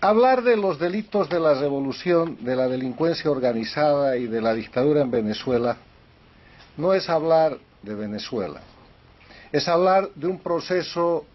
Hablar de los delitos de la revolución, de la delincuencia organizada y de la dictadura en Venezuela no es hablar de Venezuela, es hablar de un proceso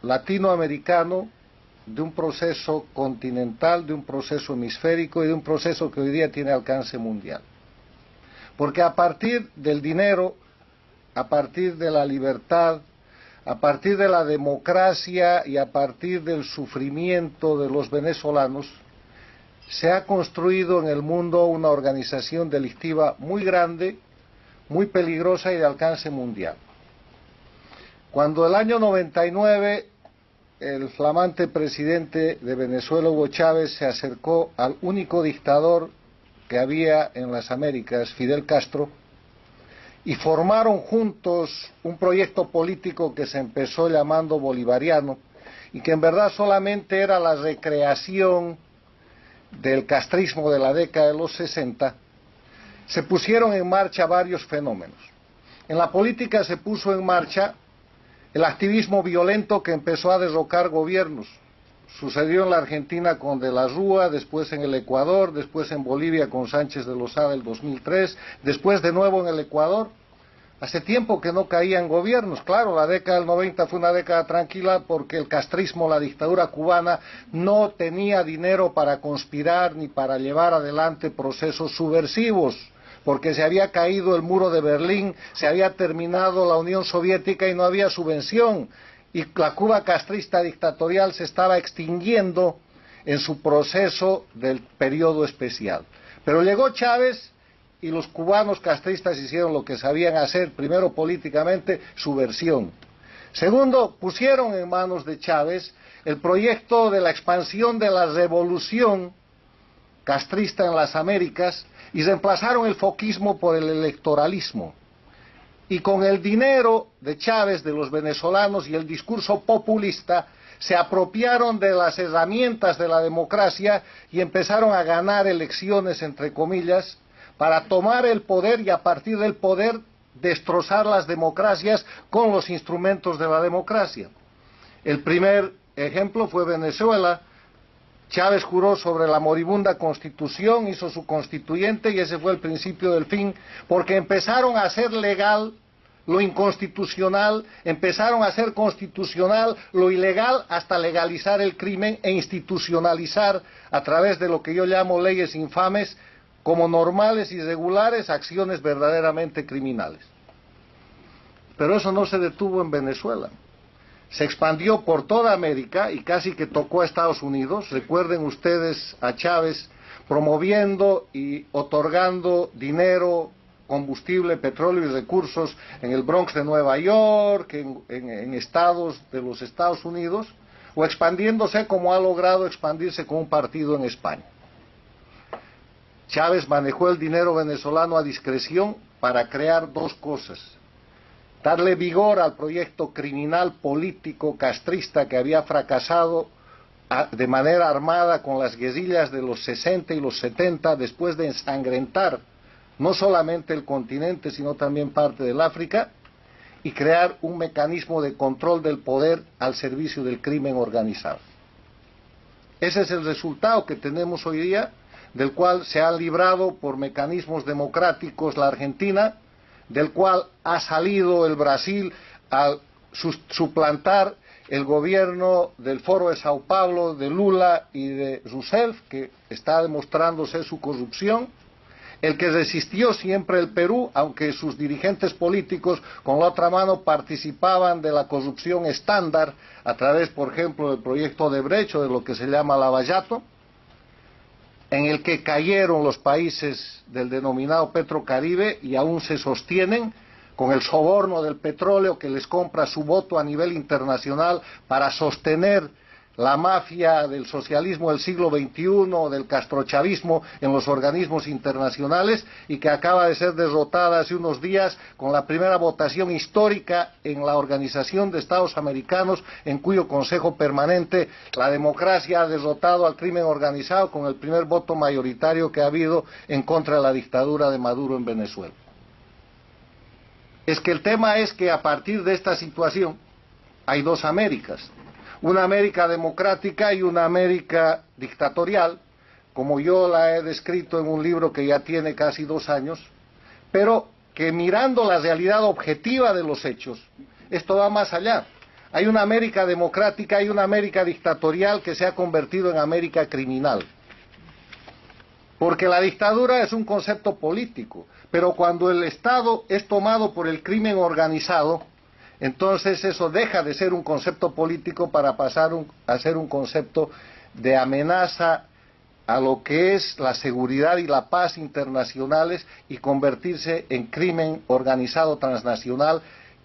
latinoamericano, de un proceso continental, de un proceso hemisférico y de un proceso que hoy día tiene alcance mundial. Porque a partir del dinero, a partir de la libertad, a partir de la democracia y a partir del sufrimiento de los venezolanos, se ha construido en el mundo una organización delictiva muy grande, muy peligrosa y de alcance mundial. Cuando el año 99 el flamante presidente de Venezuela, Hugo Chávez, se acercó al único dictador que había en las Américas, Fidel Castro, y formaron juntos un proyecto político que se empezó llamando bolivariano y que en verdad solamente era la recreación del castrismo de la década de los 60, se pusieron en marcha varios fenómenos. En la política se puso en marcha el activismo violento que empezó a derrocar gobiernos. Sucedió en la Argentina con De la Rúa, después en el Ecuador, después en Bolivia con Sánchez de Lozada el 2003, después de nuevo en el Ecuador. Hace tiempo que no caían gobiernos. Claro, la década del 90 fue una década tranquila porque el castrismo, la dictadura cubana, no tenía dinero para conspirar ni para llevar adelante procesos subversivos, porque se había caído el muro de Berlín, se había terminado la Unión Soviética y no había subvención. Y la Cuba castrista dictatorial se estaba extinguiendo en su proceso del periodo especial. Pero llegó Chávez y los cubanos castristas hicieron lo que sabían hacer, primero políticamente, subversión. Segundo, pusieron en manos de Chávez el proyecto de la expansión de la revolución castrista en las Américas y reemplazaron el foquismo por el electoralismo. Y con el dinero de Chávez, de los venezolanos y el discurso populista, se apropiaron de las herramientas de la democracia y empezaron a ganar elecciones, entre comillas, para tomar el poder y a partir del poder destrozar las democracias con los instrumentos de la democracia. El primer ejemplo fue Venezuela. Chávez juró sobre la moribunda Constitución, hizo su constituyente y ese fue el principio del fin, porque empezaron a hacer legal lo inconstitucional, empezaron a hacer constitucional lo ilegal hasta legalizar el crimen e institucionalizar a través de lo que yo llamo leyes infames como normales y regulares acciones verdaderamente criminales. Pero eso no se detuvo en Venezuela. Se expandió por toda América y casi que tocó a Estados Unidos. Recuerden ustedes a Chávez promoviendo y otorgando dinero, combustible, petróleo y recursos en el Bronx de Nueva York, en estados de los Estados Unidos, o expandiéndose como ha logrado expandirse con un partido en España. Chávez manejó el dinero venezolano a discreción para crear dos cosas: darle vigor al proyecto criminal político castrista que había fracasado de manera armada con las guerrillas de los 60 y los 70 después de ensangrentar no solamente el continente sino también parte del África, y crear un mecanismo de control del poder al servicio del crimen organizado. Ese es el resultado que tenemos hoy día, del cual se ha librado por mecanismos democráticos la Argentina, del cual ha salido el Brasil al suplantar el gobierno del Foro de Sao Paulo, de Lula y de Rousseff, que está demostrándose su corrupción. El que resistió siempre el Perú, aunque sus dirigentes políticos con la otra mano participaban de la corrupción estándar a través, por ejemplo, del proyecto Odebrecht o de lo que se llama Lavallato, en el que cayeron los países del denominado Petrocaribe y aún se sostienen con el soborno del petróleo que les compra su voto a nivel internacional para sostener la mafia del socialismo del siglo XXI, del castrochavismo en los organismos internacionales, y que acaba de ser derrotada hace unos días con la primera votación histórica en la Organización de Estados Americanos, en cuyo Consejo Permanente la democracia ha derrotado al crimen organizado con el primer voto mayoritario que ha habido en contra de la dictadura de Maduro en Venezuela. Es que el tema es que a partir de esta situación hay dos Américas. una América democrática y una América dictatorial, como yo la he descrito en un libro que ya tiene casi 2 años, pero que mirando la realidad objetiva de los hechos, esto va más allá. Hay una América democrática y una América dictatorial que se ha convertido en América criminal. Porque la dictadura es un concepto político, pero cuando el Estado es tomado por el crimen organizado, entonces eso deja de ser un concepto político para pasar a ser un concepto de amenaza a lo que es la seguridad y la paz internacionales y convertirse en crimen organizado transnacional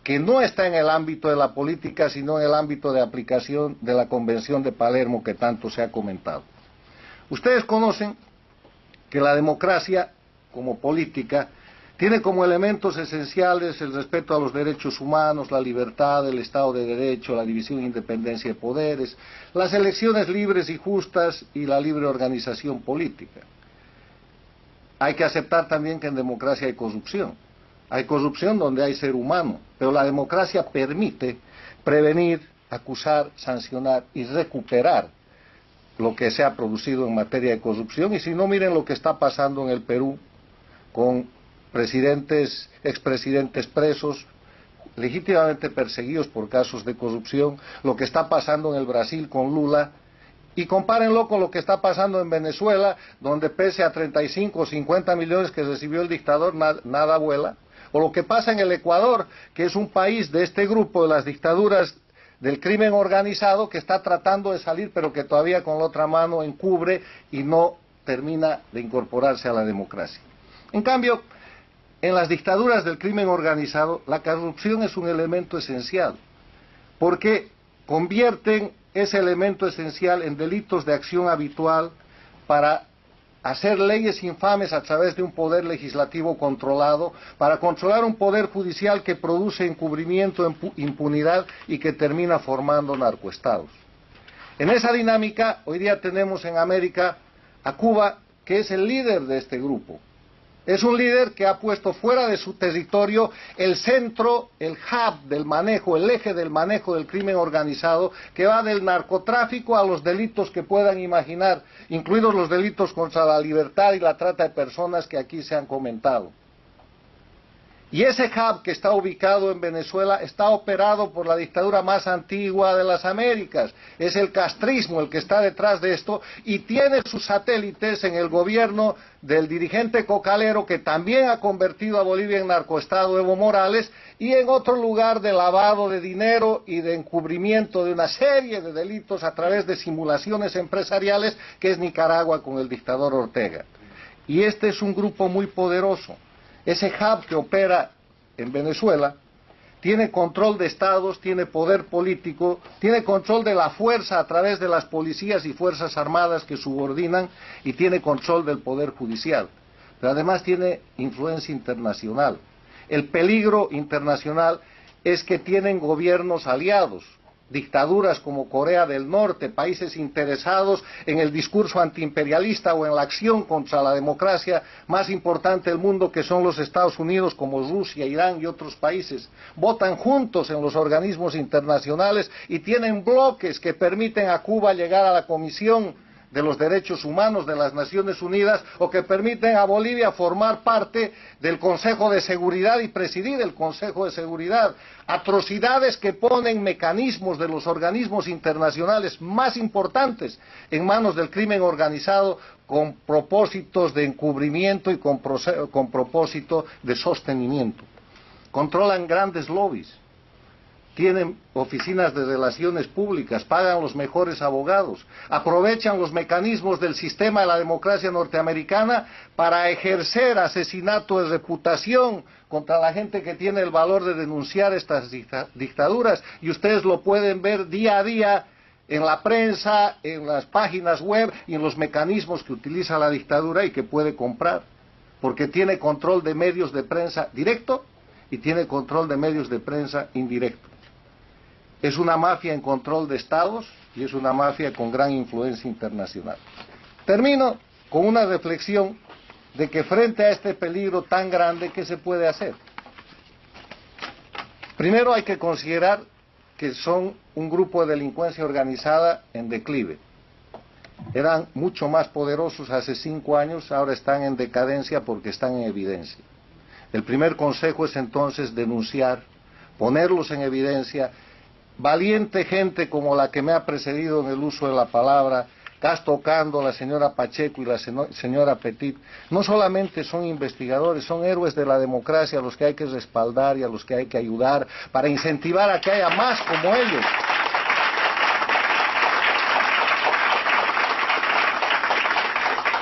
que no está en el ámbito de la política, sino en el ámbito de aplicación de la Convención de Palermo que tanto se ha comentado. Ustedes conocen que la democracia, como política, tiene como elementos esenciales el respeto a los derechos humanos, la libertad, el Estado de Derecho, la división e independencia de poderes, las elecciones libres y justas y la libre organización política. Hay que aceptar también que en democracia hay corrupción. Hay corrupción donde hay ser humano, pero la democracia permite prevenir, acusar, sancionar y recuperar lo que se ha producido en materia de corrupción. Y si no, miren lo que está pasando en el Perú con presidentes, expresidentes presos, legítimamente perseguidos por casos de corrupción, lo que está pasando en el Brasil con Lula, y compárenlo con lo que está pasando en Venezuela, donde pese a 35 o 50 millones que recibió el dictador, nada vuela, o lo que pasa en el Ecuador, que es un país de este grupo de las dictaduras del crimen organizado, que está tratando de salir, pero que todavía con la otra mano encubre y no termina de incorporarse a la democracia. En cambio, en las dictaduras del crimen organizado, la corrupción es un elemento esencial, porque convierten ese elemento esencial en delitos de acción habitual para hacer leyes infames a través de un poder legislativo controlado, para controlar un poder judicial que produce encubrimiento, impunidad y que termina formando narcoestados. En esa dinámica, hoy día tenemos en América a Cuba, que es el líder de este grupo. Es un líder que ha puesto fuera de su territorio el centro, el hub del manejo, el eje del manejo del crimen organizado, que va del narcotráfico a los delitos que puedan imaginar, incluidos los delitos contra la libertad y la trata de personas que aquí se han comentado. Y ese hub que está ubicado en Venezuela está operado por la dictadura más antigua de las Américas. Es el castrismo el que está detrás de esto y tiene sus satélites en el gobierno del dirigente cocalero que también ha convertido a Bolivia en narcoestado, Evo Morales, y en otro lugar de lavado de dinero y de encubrimiento de una serie de delitos a través de simulaciones empresariales, que es Nicaragua con el dictador Ortega. Y este es un grupo muy poderoso. Ese hub que opera en Venezuela tiene control de estados, tiene poder político, tiene control de la fuerza a través de las policías y fuerzas armadas que subordinan y tiene control del poder judicial. Pero además tiene influencia internacional. El peligro internacional es que tienen gobiernos aliados, dictaduras como Corea del Norte, países interesados en el discurso antiimperialista o en la acción contra la democracia más importante del mundo, que son los Estados Unidos, como Rusia, Irán y otros países. Votan juntos en los organismos internacionales y tienen bloques que permiten a Cuba llegar a la Comisión de los Derechos Humanos de las Naciones Unidas, o que permiten a Bolivia formar parte del Consejo de Seguridad y presidir el Consejo de Seguridad. Atrocidades que ponen mecanismos de los organismos internacionales más importantes en manos del crimen organizado con propósitos de encubrimiento y con propósito de sostenimiento. Controlan grandes lobbies. Tienen oficinas de relaciones públicas, pagan los mejores abogados, aprovechan los mecanismos del sistema de la democracia norteamericana para ejercer asesinato de reputación contra la gente que tiene el valor de denunciar estas dictaduras, y ustedes lo pueden ver día a día en la prensa, en las páginas web y en los mecanismos que utiliza la dictadura y que puede comprar, porque tiene control de medios de prensa directo y tiene control de medios de prensa indirecto. Es una mafia en control de estados y es una mafia con gran influencia internacional. Termino con una reflexión de que frente a este peligro tan grande, ¿qué se puede hacer? Primero hay que considerar que que son un grupo de delincuencia organizada en declive. Eran mucho más poderosos hace 5 años, ahora están en decadencia porque están en evidencia. El primer consejo es entonces denunciar, ponerlos en evidencia. Valiente gente como la que me ha precedido en el uso de la palabra, Castro Cando, la señora Pacheco y la señora Petit, no solamente son investigadores, son héroes de la democracia a los que hay que respaldar y a los que hay que ayudar para incentivar a que haya más como ellos.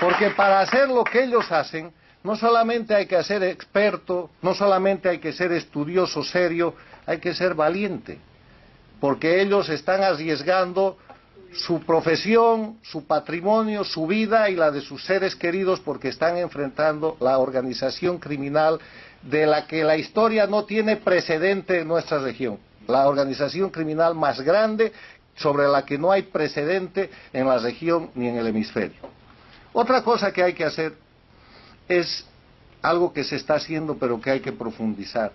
Porque para hacer lo que ellos hacen, no solamente hay que ser experto, no solamente hay que ser estudioso, serio, hay que ser valiente. Porque ellos están arriesgando su profesión, su patrimonio, su vida y la de sus seres queridos porque están enfrentando la organización criminal de la que la historia no tiene precedente en nuestra región. La organización criminal más grande sobre la que no hay precedente en la región ni en el hemisferio. Otra cosa que hay que hacer es algo que se está haciendo pero que hay que profundizar.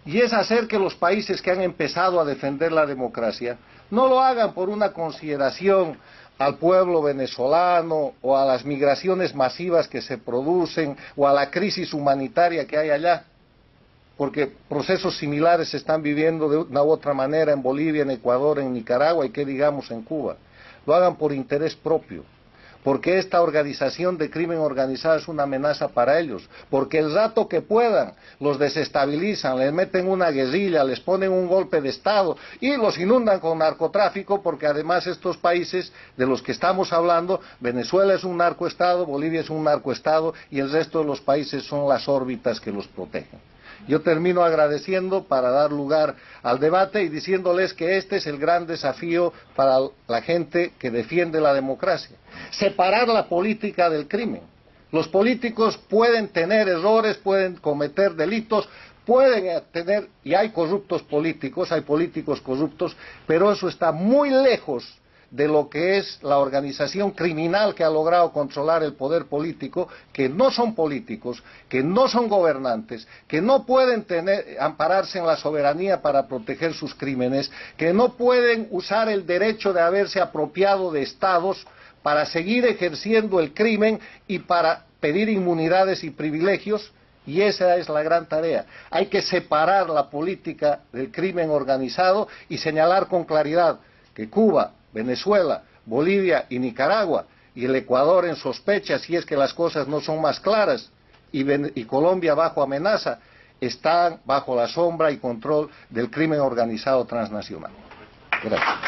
Y es hacer que los países que han empezado a defender la democracia no lo hagan por una consideración al pueblo venezolano o a las migraciones masivas que se producen o a la crisis humanitaria que hay allá, porque procesos similares se están viviendo de una u otra manera en Bolivia, en Ecuador, en Nicaragua y qué digamos en Cuba. Lo hagan por interés propio. Porque esta organización de crimen organizado es una amenaza para ellos, porque el rato que puedan los desestabilizan, les meten una guerrilla, les ponen un golpe de Estado y los inundan con narcotráfico, porque además estos países de los que estamos hablando, Venezuela es un narcoestado, Bolivia es un narcoestado y el resto de los países son las órbitas que los protegen. Yo termino agradeciendo para dar lugar al debate y diciéndoles que este es el gran desafío para la gente que defiende la democracia. Separar la política del crimen. Los políticos pueden tener errores, pueden cometer delitos, pueden tener, y hay corruptos políticos, hay políticos corruptos, pero eso está muy lejos de lo que es la organización criminal que ha logrado controlar el poder político, que no son políticos, que no son gobernantes, que no pueden ampararse en la soberanía para proteger sus crímenes, que no pueden usar el derecho de haberse apropiado de estados para seguir ejerciendo el crimen y para pedir inmunidades y privilegios. Y esa es la gran tarea. Hay que separar la política del crimen organizado y señalar con claridad que Cuba, Venezuela, Bolivia y Nicaragua y el Ecuador en sospecha, si es que las cosas no son más claras, y Colombia bajo amenaza, están bajo la sombra y control del crimen organizado transnacional. Gracias.